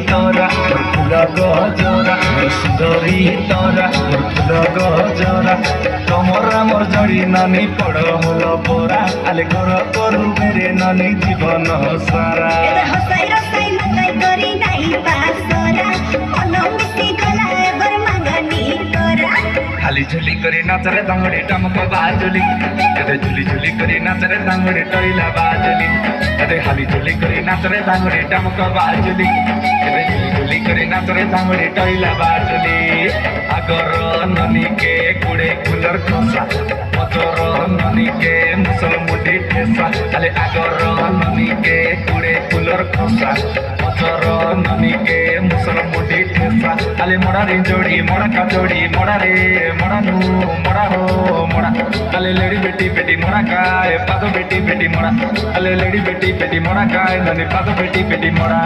তোরা মোর ফুল গজরা সুন্দরী তোরা মোর ফুল গজরা তোমরা মোর জড়ি নানি পড় মূল পরা আলে ঘর করু বেরে নানি জীবন সারা হসাই রসাই মতাই করি নাই পাসরা মন মিশি গলা এবার মাগানি করা খালি ঝুলি করে নাচরে দাঙ্গড়ে টমক বাজলি এতে ঝুলি ঝুলি করে নাচরে দাঙ্গড়ে টইলা বাজলি এতে খালি ঝুলি করে নাচরে দাঙ্গড়ে টমক বাজলি এতে ঝুলি ঝুলি করে নাচরে দাঙ্গড়ে টইলা বাজলি আগর ননিকে কুড়ে ফুলর খসা পতর ননিকে মুসল মুডি ঠেসা খালি আগর ননিকে কুড়ে ফুলর খসা পতর ননিকে মুসল মুডি ঠেসা খালি মোড়া রে জোড়ি মোড়া কা জোড়ি মোড়া রে मोड़ा नू मोड़ा हो मोड़ा अले लेडी बेटी बेटी मोड़ा काय पादो बेटी बेटी मोड़ा अले लेडी बेटी बेटी मोड़ा काय ननी पादो बेटी बेटी मोड़ा